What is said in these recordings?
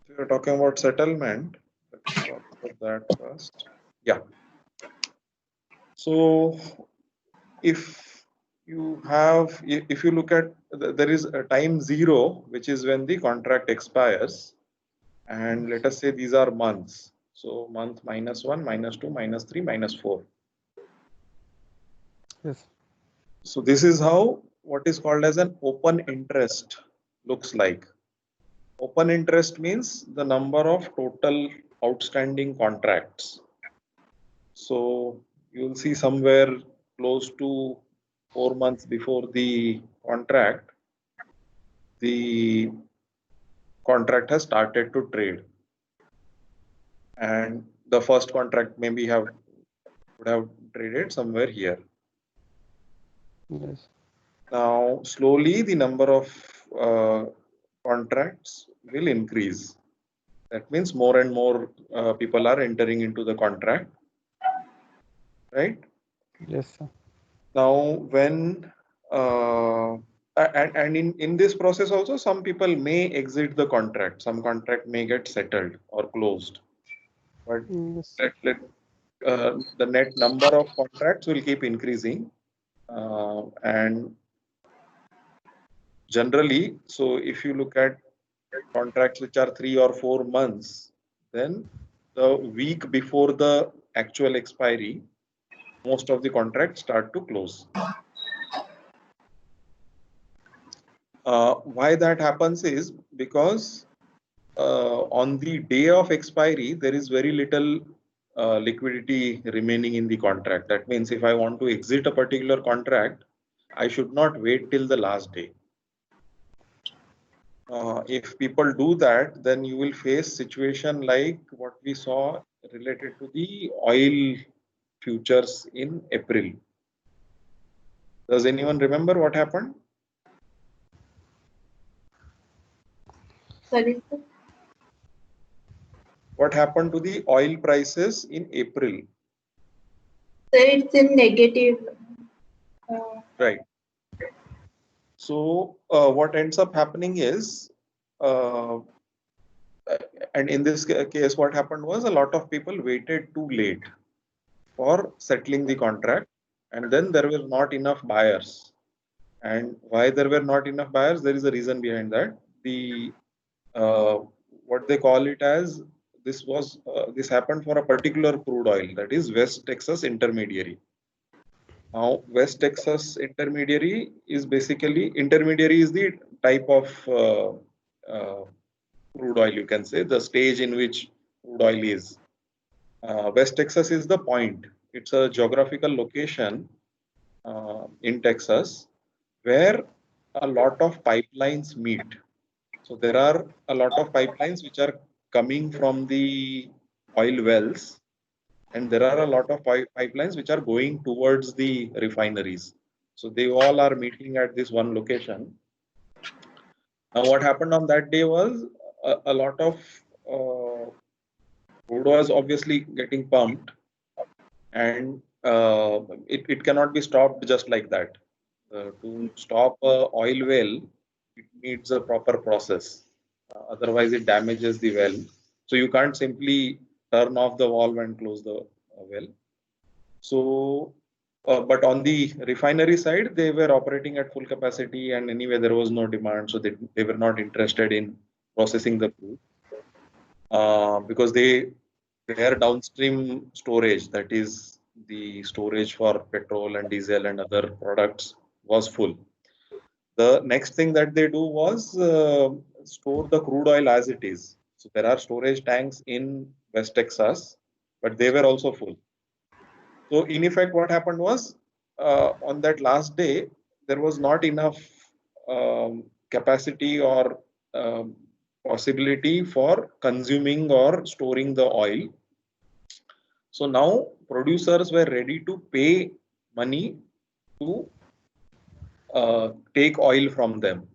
If you're talking about settlement, let's talk about that first. Yeah. So if if you look at, there is a time zero, which is when the contract expires. And let us say these are months. So month -1, -2, -3, -4. Yes. So this is how what is called as an open interest looks like. Open interest means the number of total outstanding contracts. So you'll see somewhere close to 4 months before the contract has started to trade. And the first contract maybe would have traded somewhere here. Yes. Now, slowly the number of contracts will increase. That means more and more people are entering into the contract, right? Yes, sir. Now, when and in this process also, some people may exit the contract. Some contract may get settled or closed. But Yes. the net number of contracts will keep increasing, and generally, so if you look at contracts which are 3 or 4 months, then the week before the actual expiry, most of the contracts start to close. Why that happens is because on the day of expiry, there is very little liquidity remaining in the contract. That means if I want to exit a particular contract, I should not wait till the last day. If people do that, then you will face situation like what we saw related to the oil futures in April. Does anyone remember what happened? Sorry, sir. What happened to the oil prices in April? So it's in negative. Right. So what ends up happening is, and in this case, what happened was a lot of people waited too late for settling the contract, and then there were not enough buyers. And why there were not enough buyers? There is a reason behind that. The what they call it as, this happened for a particular crude oil, that is West Texas Intermediary. Now, West Texas Intermediary is the type of crude oil, you can say, the stage in which crude oil is. West Texas is the point. It's a geographical location in Texas where a lot of pipelines meet. So there are a lot of pipelines which are coming from the oil wells, and there are a lot of pipelines which are going towards the refineries. So they all are meeting at this one location. Now, what happened on that day was a lot of crude was obviously getting pumped, and it cannot be stopped just like that. To stop a oil well, it needs a proper process. Otherwise, it damages the well. So you can't simply turn off the valve and close the well. So, but on the refinery side, they were operating at full capacity, and anyway, there was no demand, so they were not interested in processing the crude because their downstream storage, that is the storage for petrol and diesel and other products, was full. The next thing that they do was store the crude oil as it is. So there are storage tanks in West Texas, but they were also full. So in effect, what happened was on that last day, there was not enough capacity or possibility for consuming or storing the oil. So now producers were ready to pay money to take oil from them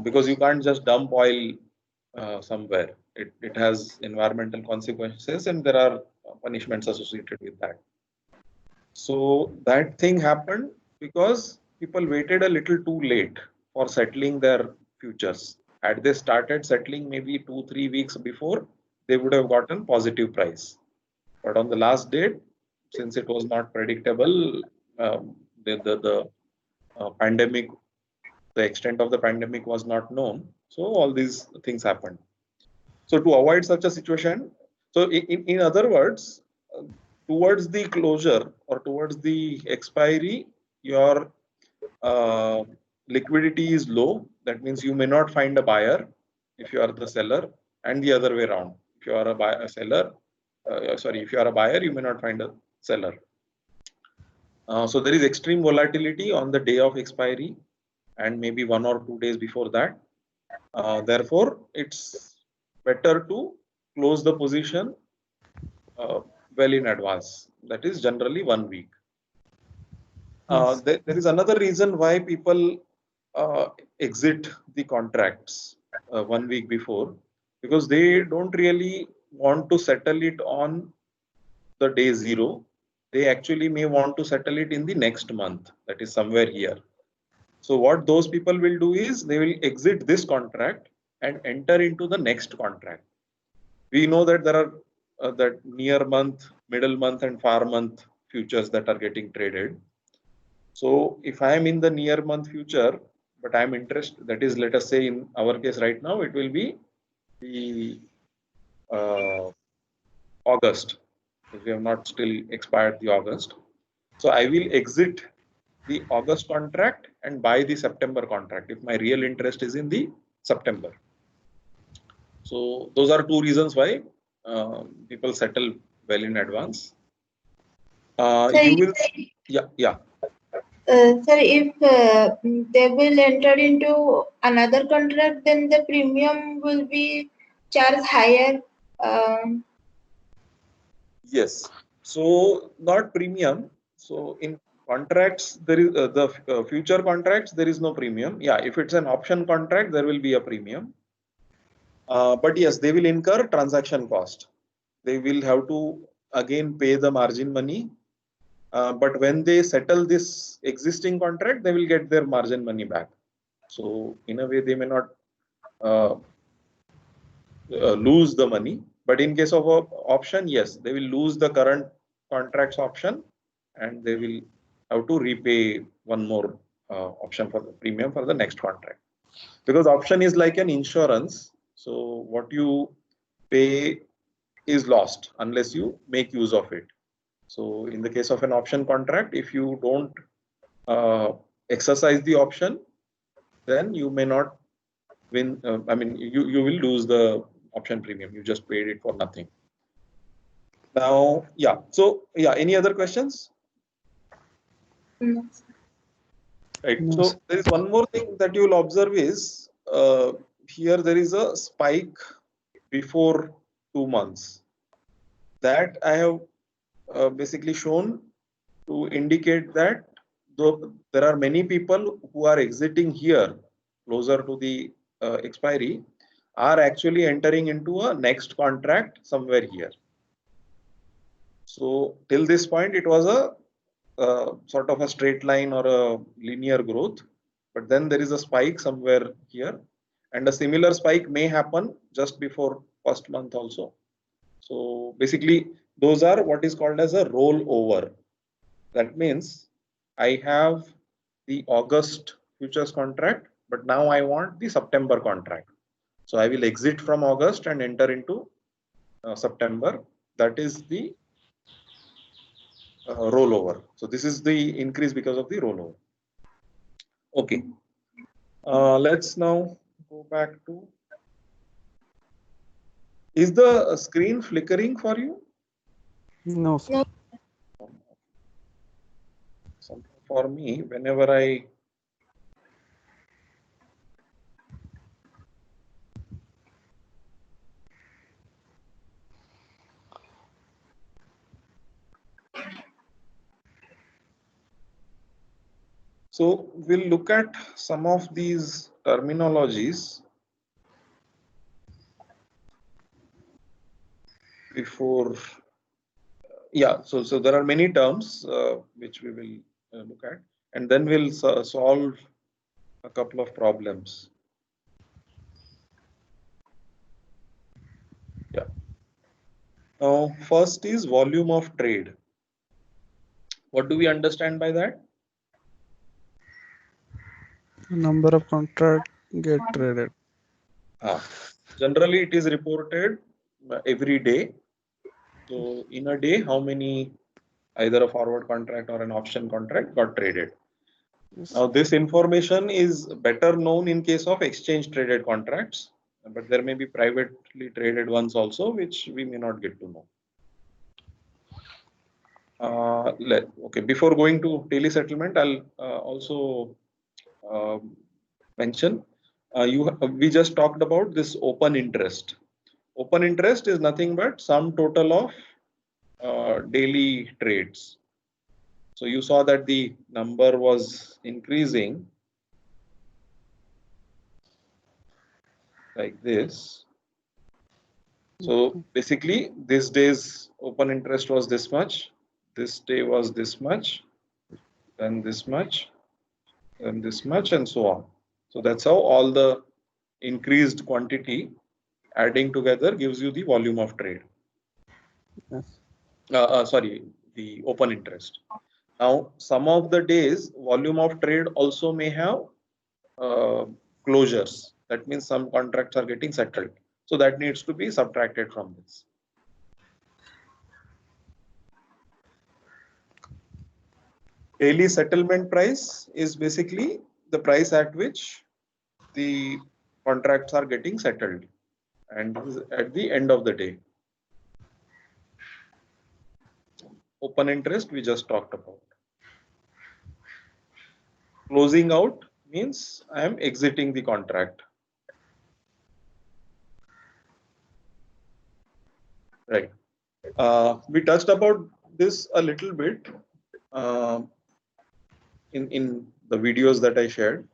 because you can't just dump oil somewhere. It has environmental consequences and there are punishments associated with that. So that thing happened because people waited a little too late for settling their futures. Had they started settling maybe 2-3 weeks before, they would have gotten positive price. But on the last date, since it was not predictable, the pandemic, the extent of the pandemic was not known. So all these things happened. So to avoid such a situation, so in other words, towards the closure or towards the expiry, your liquidity is low. That means you may not find a buyer if you are the seller, and the other way around. If you are a seller, if you are a buyer, you may not find a seller. So there is extreme volatility on the day of expiry and maybe 1 or 2 days before that. Therefore, it's better to close the position well in advance. That is generally 1 week. There is another reason why people exit the contracts 1 week before, because they don't really want to settle it on the day 0. They actually may want to settle it in the next month, that is somewhere here. So what those people will do is they will exit this contract and enter into the next contract. We know that there are that near month, middle month, and far month futures that are getting traded. So if I am in the near month future, but I am interested, that is, let us say in our case right now, it will be the August. We have not still expired the August. So I will exit the August contract and buy the September contract if my real interest is in the September. So those are 2 reasons why people settle well in advance. You will, yeah. Sir, if they will enter into another contract, then the premium will be charged higher. Yes. So not premium. So in contracts, there is the future contracts, there is no premium. Yeah, if it's an option contract, there will be a premium. But yes, they will incur transaction cost. They will have to again pay the margin money. But when they settle this existing contract, they will get their margin money back. So in a way, they may not lose the money. But in case of an option, yes, they will lose the current contract's option, and they will have to repay one more option for the premium for the next contract. Because option is like an insurance. So what you pay is lost unless you make use of it. So in the case of an option contract, if you don't exercise the option, then you may not win. You will lose the option premium. You just paid it for nothing. Now, yeah. So, yeah. Any other questions? No. Right. No. So there is one more thing that you will observe is here there is a spike before 2 months. That I have basically shown to indicate that though there are many people who are exiting here closer to the expiry are actually entering into a next contract somewhere here. So till this point, it was a sort of a straight line or a linear growth, but then there is a spike somewhere here, and a similar spike may happen just before first month also. So basically, those are what is called as a rollover. That means I have the August futures contract, but now I want the September contract. So I will exit from August and enter into September. That is the rollover. So this is the increase because of the rollover. Okay. Let's now go back to. Is the screen flickering for you? No, sir. Something for me, whenever I So we'll look at some of these terminologies before. Yeah, so there are many terms which we will look at, and then we'll solve a couple of problems. Now, first is volume of trade. What do we understand by that? Number of contract get traded. Generally, it is reported every day. So, in a day, how many either a forward contract or an option contract got traded? Yes. Now, this information is better known in case of exchange traded contracts, but there may be privately traded ones also, which we may not get to know. Okay, before going to daily settlement, I'll also mention we just talked about this open interest. Open interest is nothing but sum total of daily trades. So you saw that the number was increasing like this. So basically, this day's open interest was this much, this day was this much, then this much, then this much, and so on. So that's how all the increased quantity adding together gives you the volume of trade. Yes. Sorry, the open interest. Now, some of the days, volume of trade also may have closures. That means some contracts are getting settled. So that needs to be subtracted from this. Daily settlement price is basically the price at which the contracts are getting settled, and this is at the end of the day. Open interest we just talked about. Closing out means I am exiting the contract. Right. We touched about this a little bit in the videos that I shared.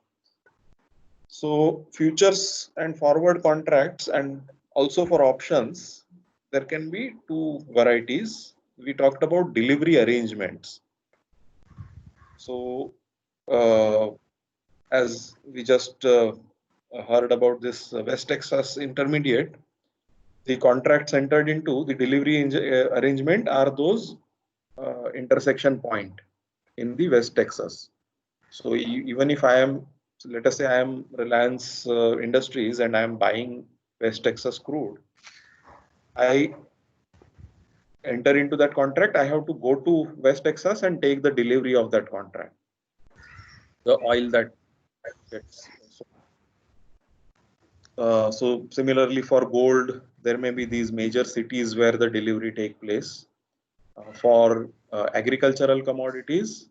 So futures and forward contracts, and also for options, there can be two varieties. We talked about delivery arrangements. So as we just heard about this West Texas Intermediate, the contracts entered into the delivery arrangement are those intersection point in the West Texas. So even if I am, so let us say I am Reliance Industries and I am buying West Texas crude, I enter into that contract, I have to go to West Texas and take the delivery of that contract, the oil that gets. So similarly for gold, there may be these major cities where the delivery take place. For agricultural commodities,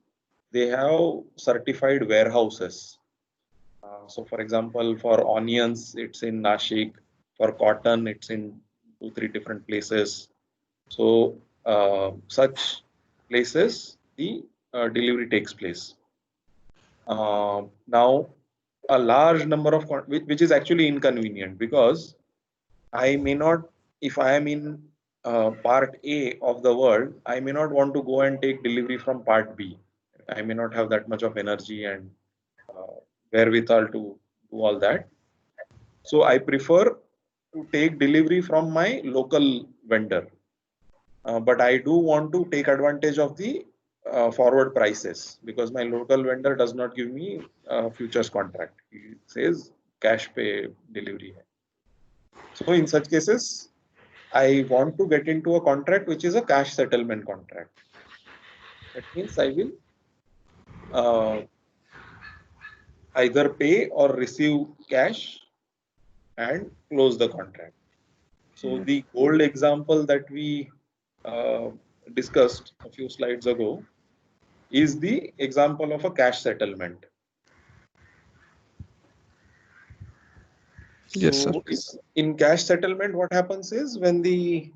they have certified warehouses. So for example, for onions, it's in Nashik. For cotton, it's in 2-3 different places. So such places, the delivery takes place. Now, a large number of, which is actually inconvenient, because I may not, if I am in part A of the world, I may not want to go and take delivery from part B. I may not have that much of energy and wherewithal to do all that. So I prefer to take delivery from my local vendor. But I do want to take advantage of the forward prices, because my local vendor does not give me futures contract. He says cash pay delivery. So in such cases, I want to get into a contract which is a cash settlement contract. That means I will either pay or receive cash and close the contract. So the gold example that we discussed a few slides ago is the example of a cash settlement. Yes, sir. So in cash settlement, what happens is when the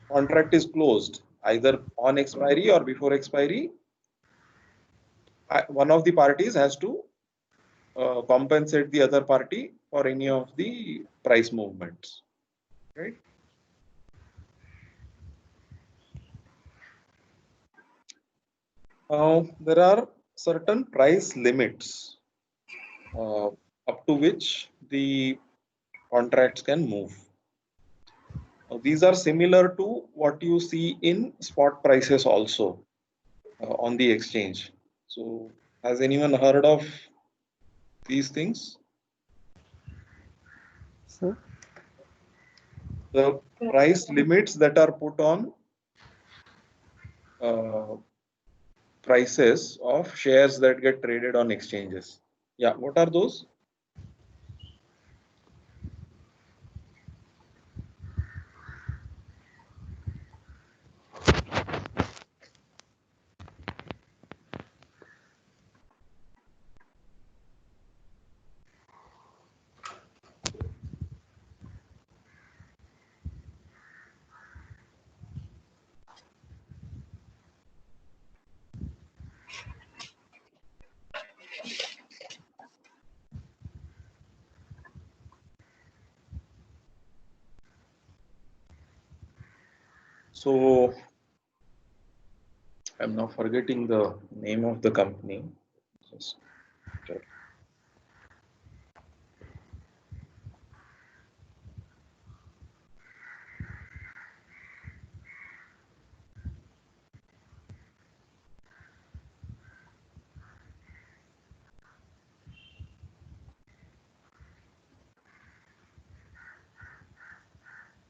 contract is closed, either on expiry or before expiry, one of the parties has to compensate the other party for any of the price movements, right? There are certain price limits up to which the contracts can move. These are similar to what you see in spot prices also on the exchange. So, has anyone heard of these things? Sir, The price limits that are put on uh, prices of shares that get traded on exchanges. Yeah, what are those? So, I'm now forgetting the name of the company. Just check.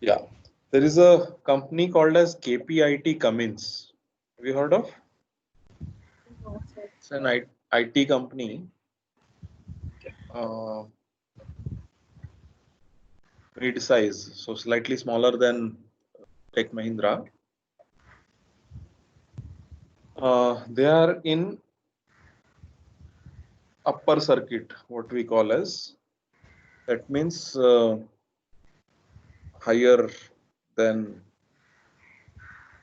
Yeah, there is a company called as KPIT Cummins. Have you heard of? No, sir. It's an IT company. Uh, Mid-size, so slightly smaller than Tech Mahindra. They are in upper circuit, what we call as. That means higher than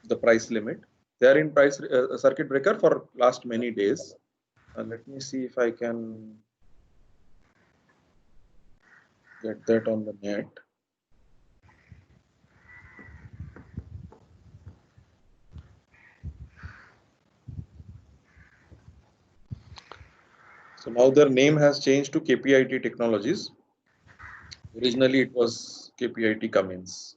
the price limit. They are in price circuit breaker for last many days. Let me see if I can get that on the net. So now their name has changed to KPIT Technologies. Originally it was KPIT Cummins.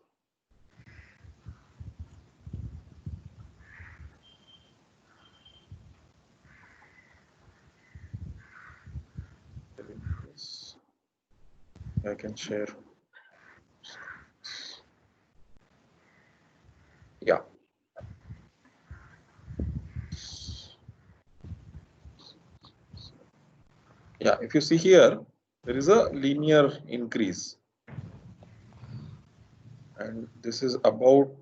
I can share. Yeah. Yeah, if you see here, there is a linear increase. And this is about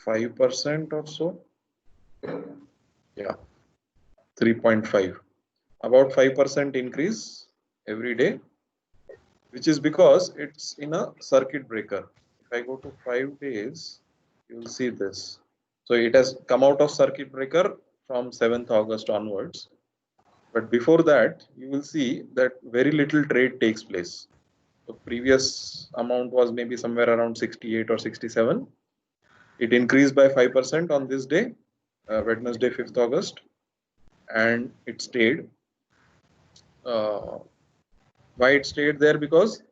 5% or so. Yeah, 3.5. About 5% increase every day, which is because it's in a circuit breaker. If I go to 5 days, you will see this. So it has come out of circuit breaker from 7th August onwards. But before that, you will see that very little trade takes place. The previous amount was maybe somewhere around 68 or 67. It increased by 5% on this day, Wednesday, 5th August, and it stayed. Why it stayed there? Because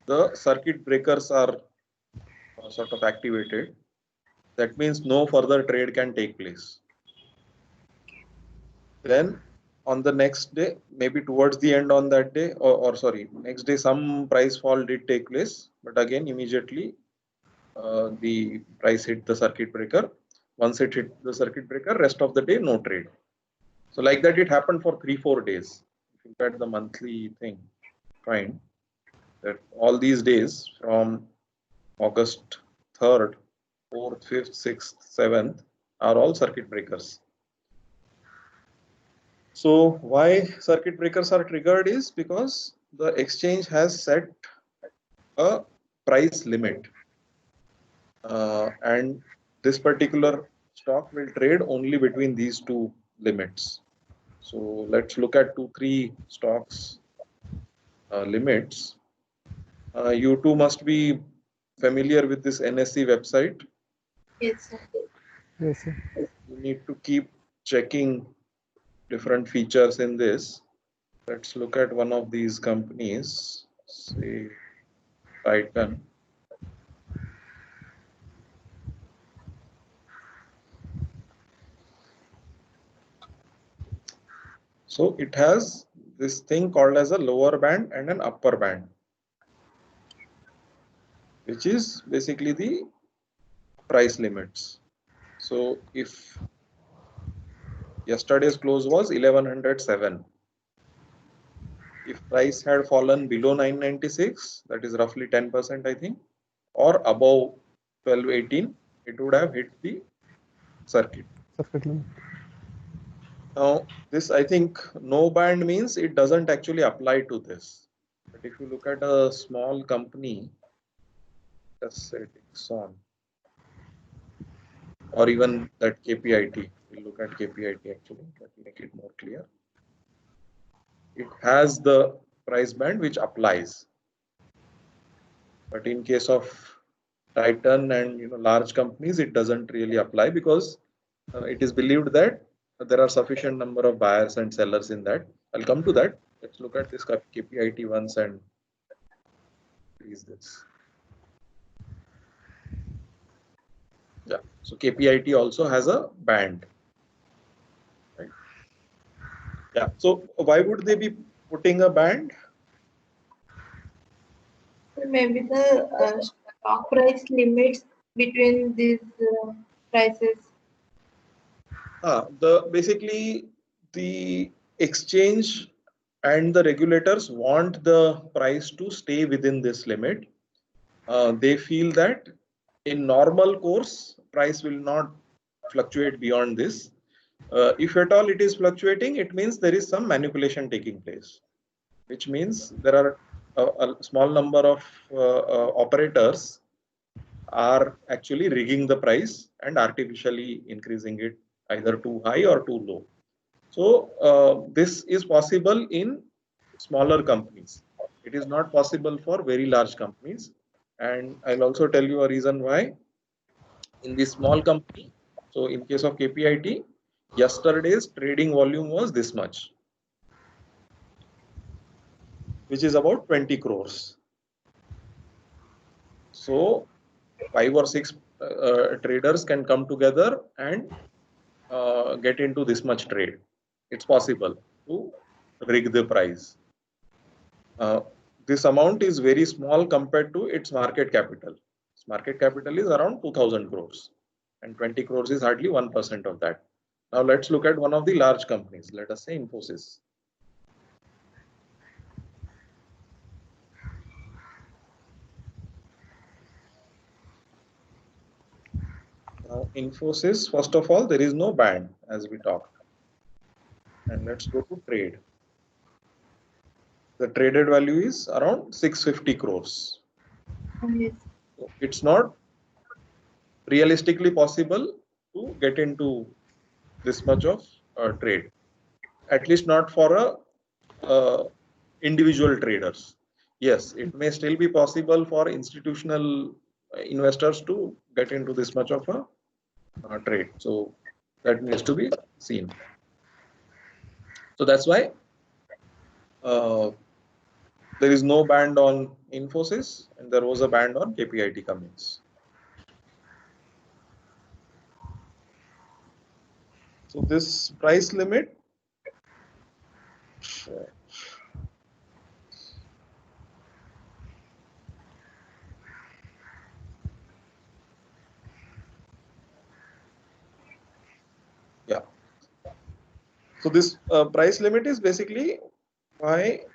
the circuit breakers are sort of activated. That means no further trade can take place. Then on the next day, maybe towards the end on that day, or sorry, next day, some price fall did take place, but again, immediately the price hit the circuit breaker. Once it hit the circuit breaker, rest of the day, no trade. So like that, it happened for 3-4 days. If you look at the monthly thing, find that all these days from August 3rd, 4th, 5th, 6th, 7th are all circuit breakers. So why circuit breakers are triggered is because the exchange has set a price limit. And this particular stock will trade only between these two limits. So let's look at 2-3 stocks limits. You too must be familiar with this NSE website. Yes, sir. yes, sir. You need to keep checking different features in this. Let's look at one of these companies. Say Titan. So it has this thing called as a lower band and an upper band, which is basically the price limits. So if yesterday's close was 1107, if price had fallen below 996, that is roughly 10%, I think, or above 1218, it would have hit the circuit. Now, this, I think, no band means it doesn't actually apply to this. But if you look at a small company, just say Dixon, or even that KPIT, we'll look at KPIT actually, that will make it more clear. It has the price band which applies. But in case of Titan and large companies, it doesn't really apply because it is believed that there are sufficient number of buyers and sellers in that. I'll come to that. Let's look at this KPIT once and increase this. Yeah, so KPIT also has a band. Right? Yeah, so why would they be putting a band? Maybe the stock price limits between these prices. Basically the exchange and the regulators want the price to stay within this limit. They feel that in normal course, price will not fluctuate beyond this. If at all it is fluctuating, it means there is some manipulation taking place, which means there are a small number of operators are actually rigging the price and artificially increasing it either too high or too low. So this is possible in smaller companies. It is not possible for very large companies. And I'll also tell you a reason why. In this small company, so in case of KPIT, yesterday's trading volume was this much, which is about 20 crores. So 5 or 6 traders can come together and get into this much trade. It's possible to rig the price. This amount is very small compared to its market capital. Its market capital is around 2000 crores and 20 crores is hardly 1% of that. Now let's look at one of the large companies. Let us say Infosys. Now Infosys, first of all, there is no band as we talked. And let's go to trade. The traded value is around 650 crores. Yes. So it's not realistically possible to get into this much of trade, at least not for individual traders. Yes, it may still be possible for institutional investors to get into this much of a trade. So that needs to be seen. So that's why there is no band on Infosys and there was a band on KPIT Cummins. So this price limit, yeah. So this price limit is basically why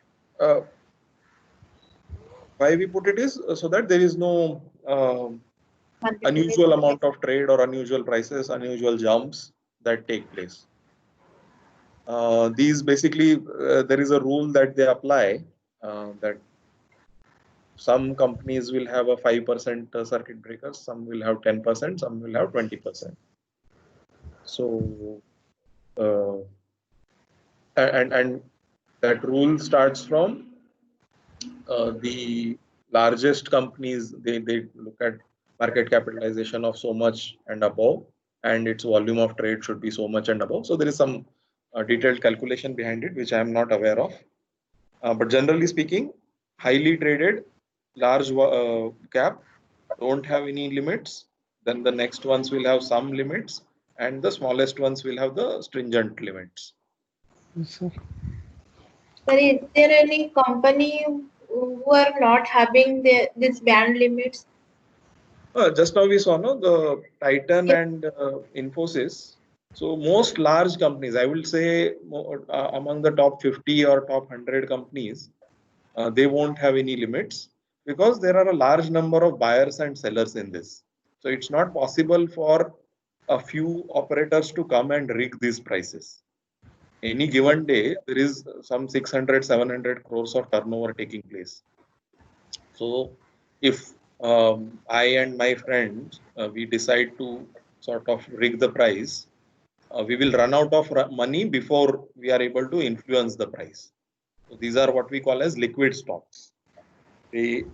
we put it is so that there is no unusual amount of trade or unusual prices, unusual jumps that take place. These basically, there is a rule that they apply that some companies will have a 5% circuit breakers, some will have 10%, some will have 20%. So, and that rule starts from the largest companies. They look at market capitalization of so much and above, and its volume of trade should be so much and above. So there is some detailed calculation behind it, which I am not aware of. But generally speaking, highly traded large cap don't have any limits. Then the next ones will have some limits, and the smallest ones will have the stringent limits. Yes, sir. Sir, is there any company who are not having this band limits? Just now we saw no the Titan Yes. and Infosys. So most large companies, I will say among the top 50 or top 100 companies, they won't have any limits because there are a large number of buyers and sellers in this. So it's not possible for a few operators to come and rig these prices. Any given day, there is some 600, 700 crores of turnover taking place. So if I and my friends, we decide to sort of rig the price, we will run out of money before we are able to influence the price. So these are what we call as liquid stocks. They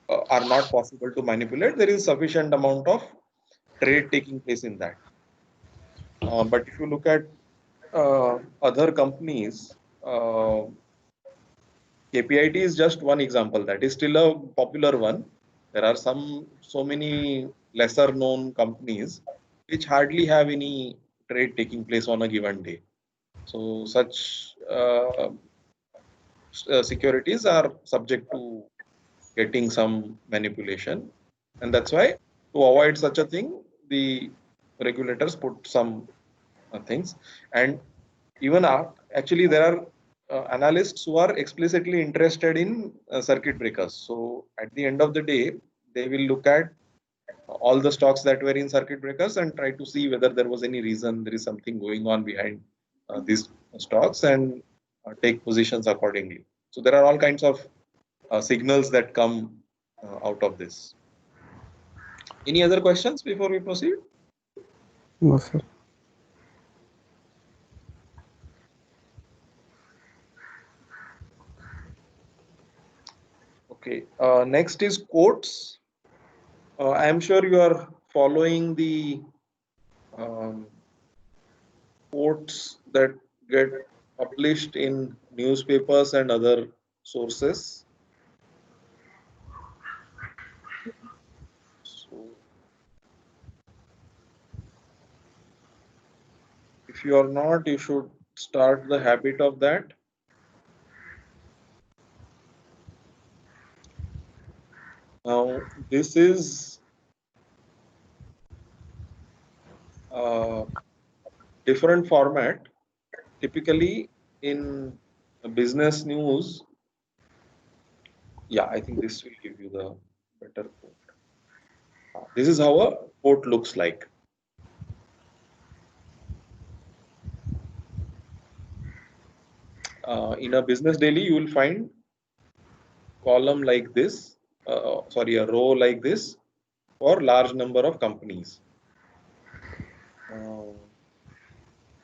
are not possible to manipulate. There is sufficient amount of trade taking place in that. But if you look at other companies, KPIT is just one example. That is still a popular one. There are so many lesser known companies which hardly have any trade taking place on a given day. So such securities are subject to getting some manipulation, and that's why to avoid such a thing, the regulators put some things. And even actually there are analysts who are explicitly interested in circuit breakers. So at the end of the day, they will look at all the stocks that were in circuit breakers and try to see whether there was any reason there is something going on behind these stocks, and take positions accordingly. So there are all kinds of signals that come out of this. Any other questions before we proceed? No, sir. Okay. Next is quotes. I am sure you are following the quotes that get published in newspapers and other sources. So, if you are not, you should start the habit of that. Now, this is a different format. Typically, in business news, yeah, I think this will give you the better quote. This is how a quote looks like. In a business daily, you will find column like this, a row like this for large number of companies.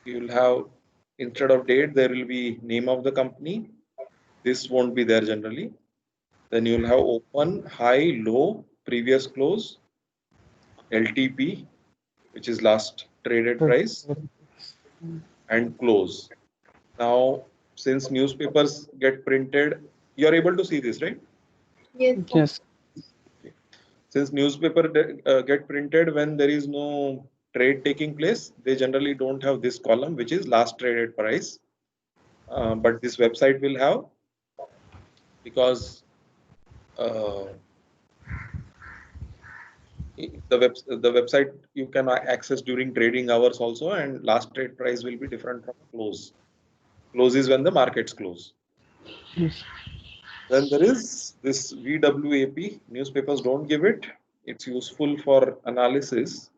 You will have, instead of date, there will be name of the company. This won't be there generally. Then you will have open, high, low, previous close, LTP, which is last traded price, and close. Now, since newspapers get printed, you are able to see this, right? Yes, sir. Yes. Okay. Since newspaper get printed when there is no trade taking place, they generally don't have this column, which is last traded price. But this website will have, because uh, the website you can access during trading hours also, and last trade price will be different from close. Close is when the markets close. Yes. Then there is this VWAP. Newspapers don't give it. It's useful for analysis.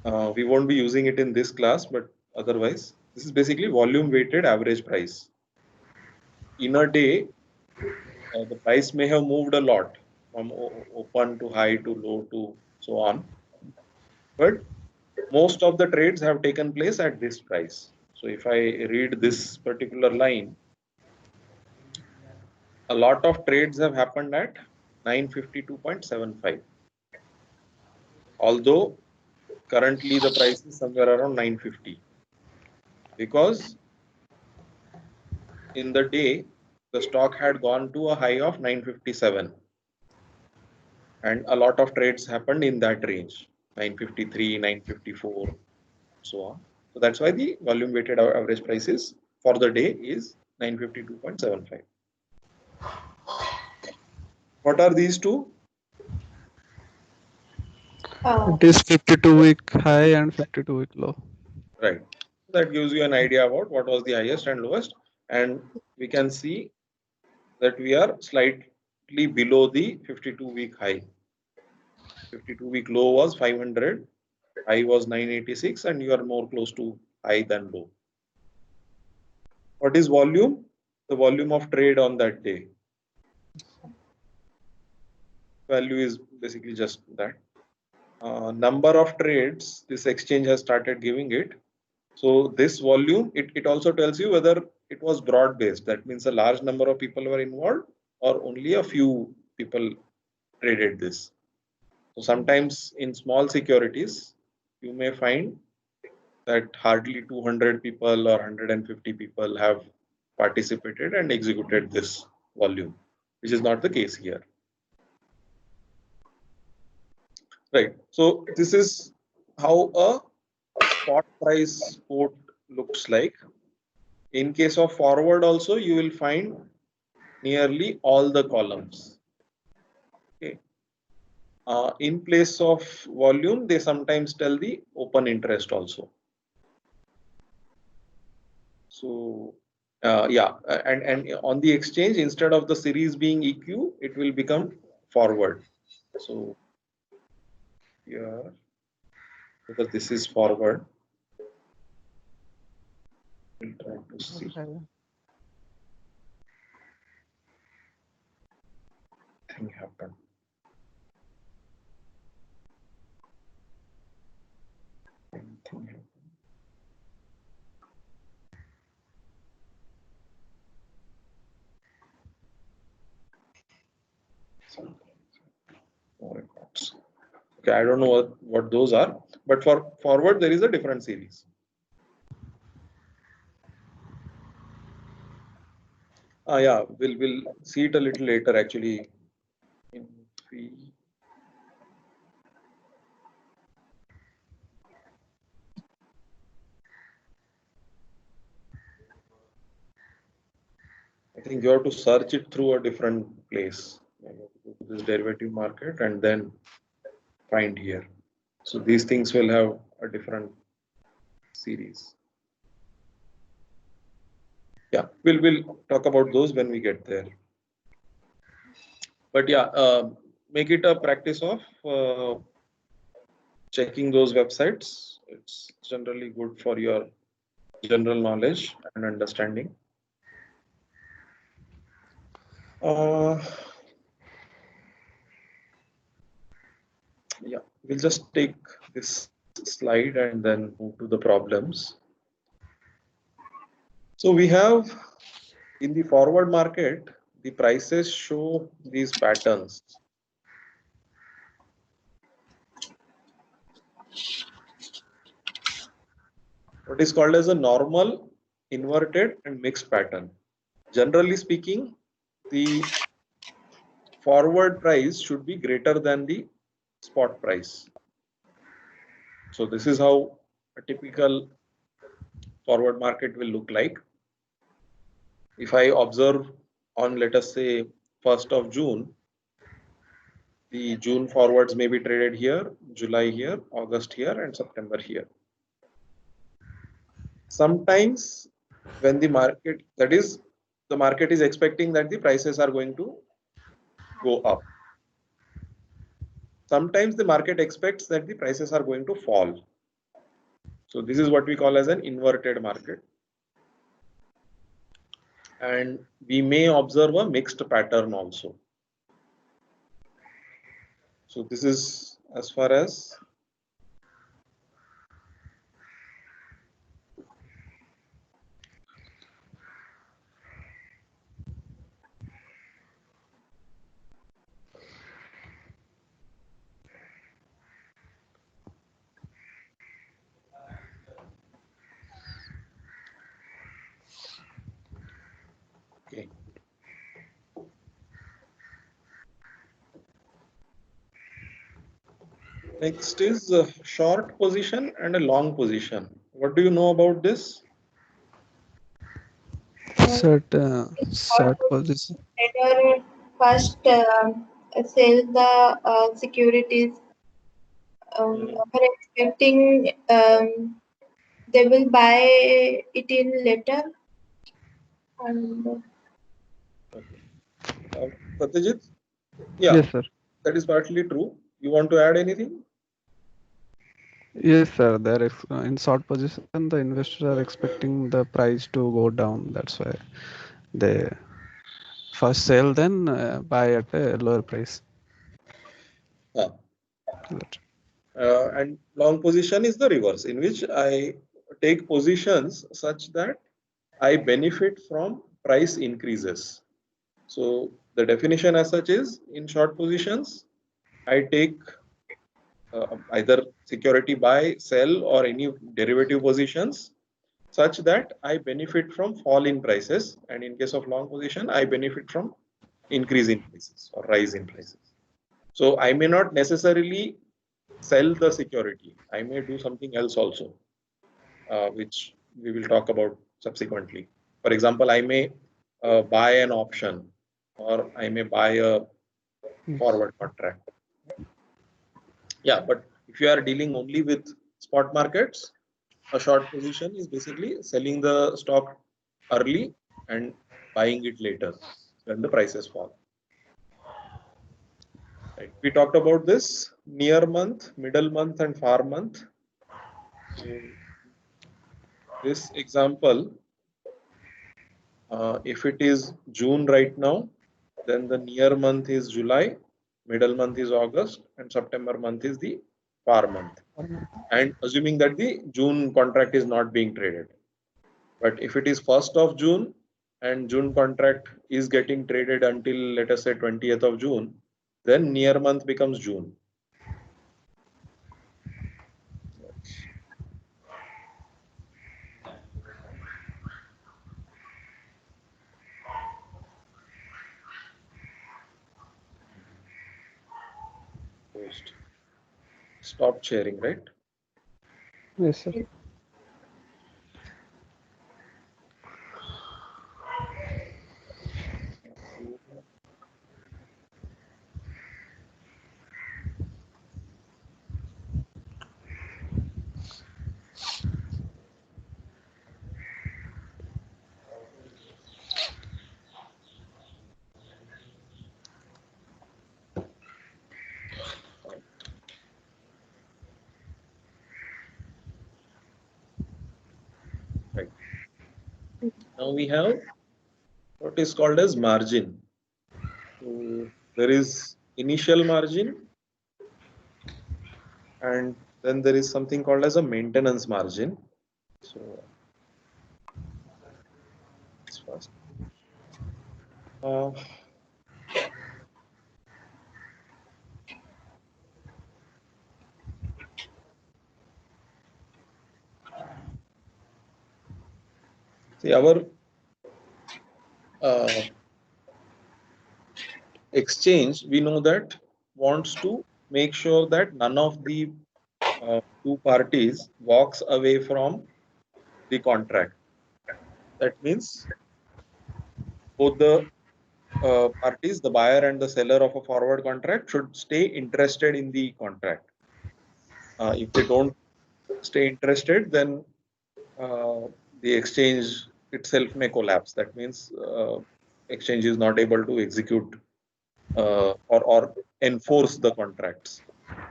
We won't be using it in this class, but otherwise, this is basically volume weighted average price. In a day, the price may have moved a lot from open to high to low to so on, but most of the trades have taken place at this price. So if I read this particular line, a lot of trades have happened at 952.75. Although currently the price is somewhere around 950, because in the day the stock had gone to a high of 957. and a lot of trades happened in that range, 953, 954, so on. So that's why the volume weighted average price is for the day is 952.75. What are these two? It is 52-week high and 52-week low. Right. That gives you an idea about what was the highest and lowest. And we can see that we are slightly below the 52-week high. 52-week low was 500, high was 986, and you are more close to high than low. What is volume? The volume of trade on that day. Value is basically just that. Number of trades this exchange has started giving it. So this volume, it also tells you whether it was broad based. That means a large number of people were involved or only a few people traded this. So sometimes in small securities, you may find that hardly 200 people or 150 people have participated and executed this volume, which is not the case here. Right. So this is how a spot price quote looks like. In case of forward also, you will find nearly all the columns. Okay. In place of volume, they sometimes tell the open interest also. So yeah, and on the exchange, instead of the series being EQ, it will become forward. So here, because this is forward, we'll try to see. Thing happened. Thing happened. Records. Okay, I don't know what those are, but for forward there is a different series. Yeah, we'll see it a little later actually. In three. I think you have to search it through a different place. You have to go to this derivative market and then find here. So these things will have a different series. Yeah, we'll talk about those when we get there. But yeah, make it a practice of checking those websites. It's generally good for your general knowledge and understanding. Yeah, we'll just take this slide and then move to the problems. So we have in the forward market, the prices show these patterns. What is called as a normal, inverted, and mixed pattern. Generally speaking, the forward price should be greater than the spot price. So this is how a typical forward market will look like. If I observe on, let us say, 1st of June, the June forwards may be traded here, July here, August here, and September here. Sometimes when the market, that is, the market is expecting that the prices are going to go up. Sometimes the market expects that the prices are going to fall. So this is what we call as an inverted market. And we may observe a mixed pattern also. So this is as far as okay. Next is a short position and a long position. What do you know about this? Set Short short position. trader first sell the securities. Hmm. We're expecting they will buy it in later. And Okay. Satyajit? Yeah, Yes, sir. that is partly true. You want to add anything? Yes, sir. In short position, the investors are expecting the price to go down. That's why they first sell, then buy at a lower price. Ah. That- And long position is the reverse, in which I take positions such that I benefit from price increases. So the definition as such is, in short positions, I take either security buy, sell, or any derivative positions such that I benefit from fall in prices. And in case of long position, I benefit from increase in prices or rise in prices. So I may not necessarily sell the security. I may do something else also, which we will talk about subsequently. For example, I may buy an option, or I may buy a forward contract. Yeah, but if you are dealing only with spot markets, a short position is basically selling the stock early and buying it later when the prices fall. Right. We talked about this near month, middle month, and far month. So this example, if it is June right now, then the near month is July, middle month is August, and September month is the far month. And assuming that the June contract is not being traded. But if it is 1st of June and June contract is getting traded until, let us say, 20th of June, then near month becomes June. Post. Stop sharing, right? Yes, sir. Right. Now we have what is called as margin. So there is initial margin, and then there is something called as a maintenance margin. So it's first. Uh, See, our uh, exchange, we know that wants to make sure that none of the two parties walks away from the contract. That means both the parties, the buyer and the seller of a forward contract, should stay interested in the contract. If they don't stay interested, then the exchange itself may collapse. That means exchange is not able to execute or enforce the contracts.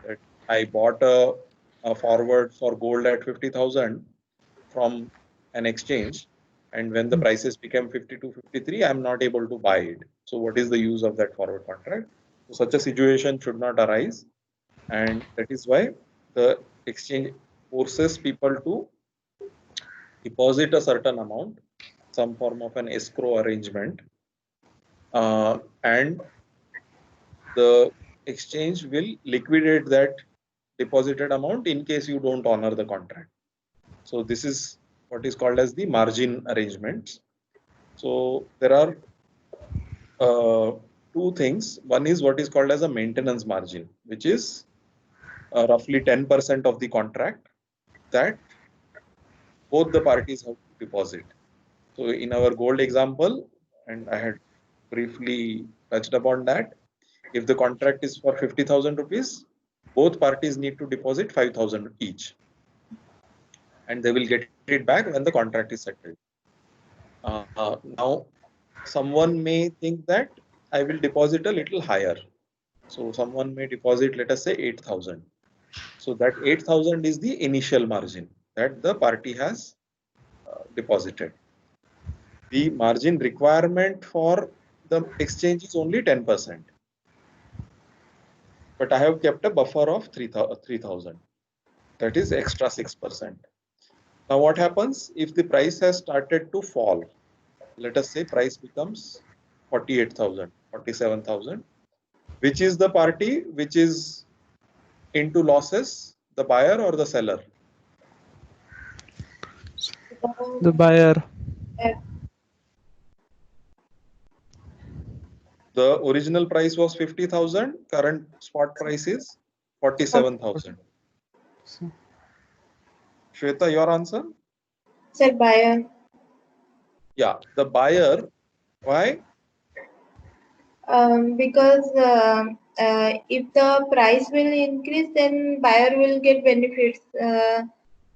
That I bought a forward for gold at 50,000 from an exchange, and when the prices became 52, 53, I'm not able to buy it. So what is the use of that forward contract? So such a situation should not arise, and that is why the exchange forces people to deposit a certain amount, some form of an escrow arrangement, and the exchange will liquidate that deposited amount in case you don't honor the contract. So this is what is called as the margin arrangements. So there are two things. One is what is called as a maintenance margin, which is roughly 10% of the contract that both the parties have to deposit. So in our gold example, and I had briefly touched upon that, if the contract is for 50,000 rupees, both parties need to deposit 5,000 each, and they will get it back when the contract is settled. Now, someone may think that I will deposit a little higher. So someone may deposit, let us say 8,000. So that 8,000 is the initial margin that the party has deposited. The margin requirement for the exchange is only 10%. But I have kept a buffer of 3,000. That is extra 6%. Now what happens if the price has started to fall? Let us say price becomes 48,000, 47,000. Which is the party which is into losses, the buyer or the seller? The buyer. The original price was 50,000, current spot price is 47,000. Shweta, your answer? Sir, buyer. Yeah, the buyer. Why? Because if the price will increase, then buyer will get benefits.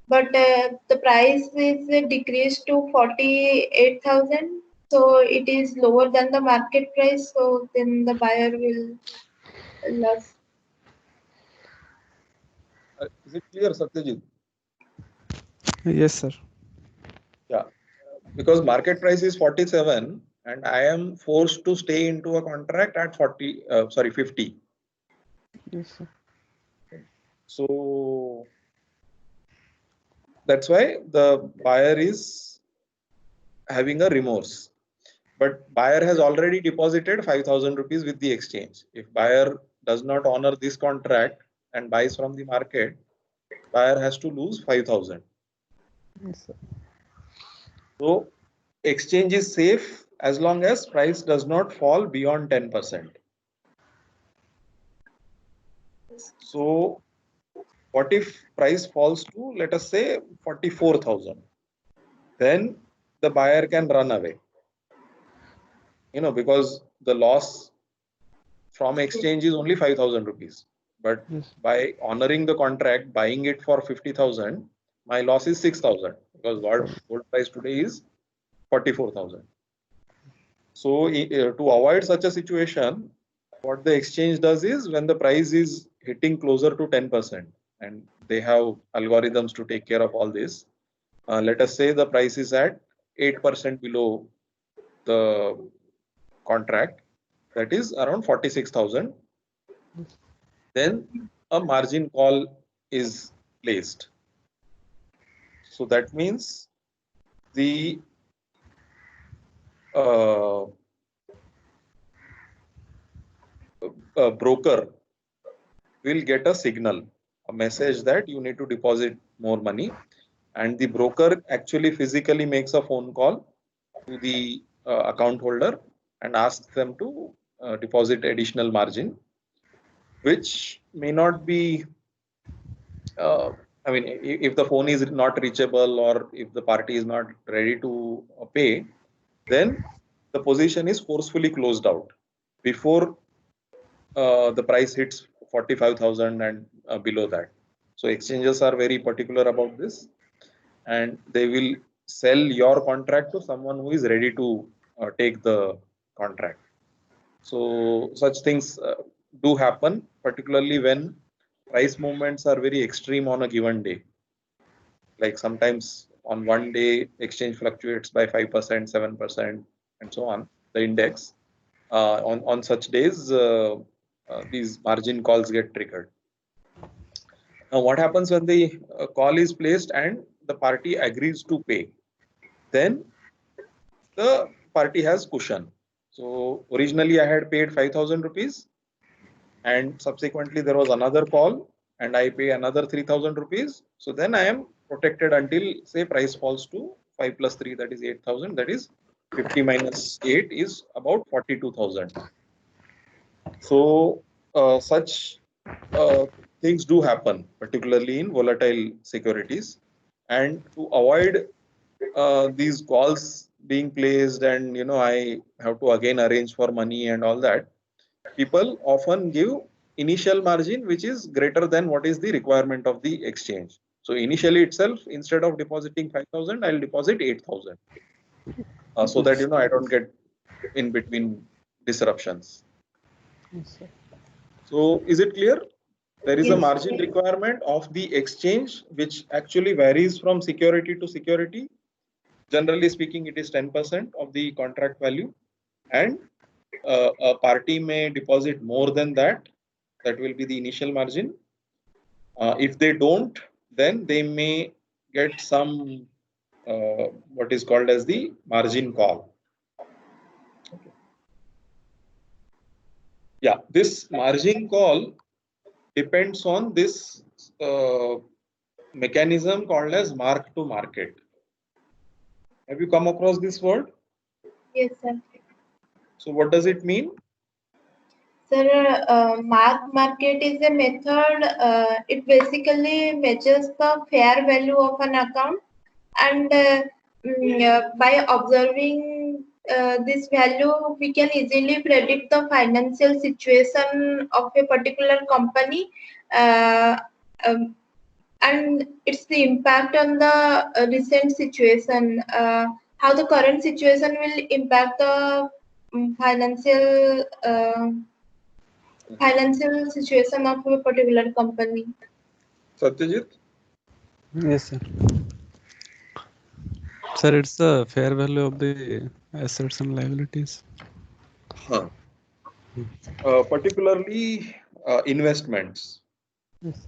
But the price is decreased to 48,000, so it is lower than the market price. So then the buyer will lose. Is it clear, Satyajit? Yes, sir. Yeah, because market price is 47 and I am forced to stay into a contract at 50. Yes, sir. So that's why the buyer is having a remorse. But buyer has already deposited 5,000 rupees with the exchange. If buyer does not honor this contract and buys from the market, buyer has to lose 5,000. Yes, sir. So exchange is safe as long as price does not fall beyond 10%. So what if price falls to, let us say, 44,000? Then the buyer can run away. Because the loss from exchange is only 5,000 rupees. But Yes. by honoring the contract, buying it for 50,000, my loss is 6,000 because gold price today is 44,000. So to avoid such a situation, what the exchange does is when the price is hitting closer to 10%, and they have algorithms to take care of all this. Let us say the price is at 8% below the contract, that is around 46,000. Then a margin call is placed. So that means the broker will get a signal, a message that you need to deposit more money, and the broker actually physically makes a phone call to the account holder and asks them to deposit additional margin, which may not be if the phone is not reachable or if the party is not ready to pay, then the position is forcefully closed out before the price hits 45,000 and below that. So exchanges are very particular about this, and they will sell your contract to someone who is ready to take the contract. So such things do happen, particularly when price movements are very extreme on a given day. Like sometimes on one day, exchange fluctuates by 5%, 7%, and so on, the index. On such days, these margin calls get triggered. Now, what happens when the call is placed and the party agrees to pay? Then the party has cushion. So originally I had paid 5,000 rupees, and subsequently there was another call and I pay another 3,000 rupees. So then I am protected until, say, price falls to 5 plus 3, that is 8,000. That is 50 minus 8 is about 42,000. So such things do happen, particularly in volatile securities. And to avoid these calls being placed, and I have to again arrange for money and all that, people often give initial margin which is greater than what is the requirement of the exchange. So initially itself, instead of depositing 5,000, I'll deposit 8,000, so that I don't get in between disruptions. So is it clear? There is a Yes. margin requirement of the exchange which actually varies from security to security. Generally speaking, it is 10% of the contract value, and a party may deposit more than that. That will be the initial margin. If they don't, then they may get some what is called as the margin call. Okay. Yeah, this margin call depends on this mechanism called as mark to market. Have you come across this word? Yes, sir. So what does it mean? Sir, market is a method. It basically measures the fair value of an account, and by observing this value, we can easily predict the financial situation of a particular company, uh, um, and it's the impact on the recent situation. How the current situation will impact the financial situation of a particular company. Satyajit? Yes, sir. Sir, it's the fair value of the assets and liabilities. Huh. Particularly investments. Yes.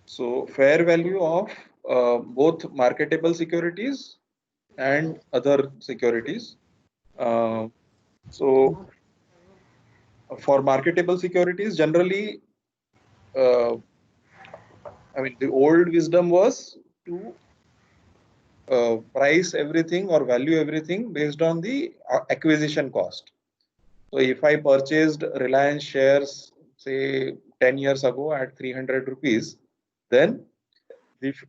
So fair value of both marketable securities and other securities. So for marketable securities, generally, the old wisdom was to price everything or value everything based on the acquisition cost. So if I purchased Reliance shares, say 10 years ago at 300 rupees, then if,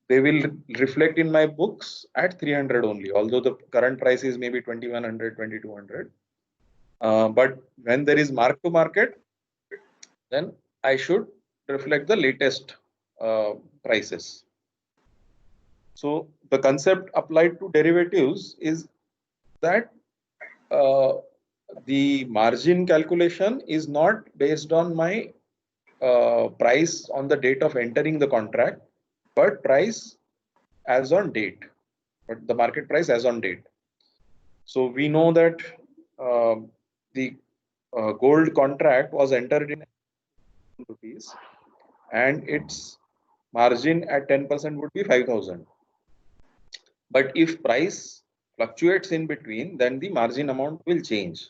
they will reflect in my books at 300 only, although the current price is maybe 2100, 2200. But when there is mark to market, then I should reflect the latest prices. So the concept applied to derivatives is that the margin calculation is not based on my price on the date of entering the contract, but price as on date, but the market price as on date. So we know that the gold contract was entered in rupees, and its margin at 10% would be 5,000. But if price fluctuates in between, then the margin amount will change.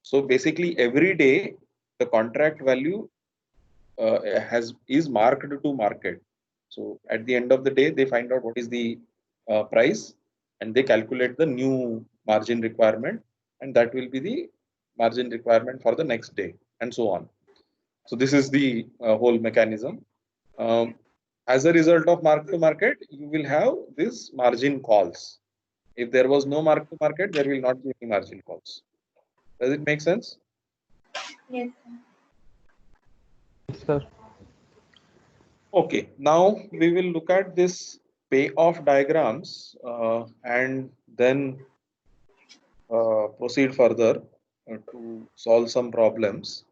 So basically, every day the contract value is marked to market. So at the end of the day, they find out what is the price, and they calculate the new margin requirement, and that will be the margin requirement for the next day, and so on. So this is the whole mechanism. As a result of mark to market, you will have this margin calls. If there was no mark to market, there will not be any margin calls. Does it make sense? Yes. Sir. Okay, now we will look at this payoff diagrams and then proceed further to solve some problems.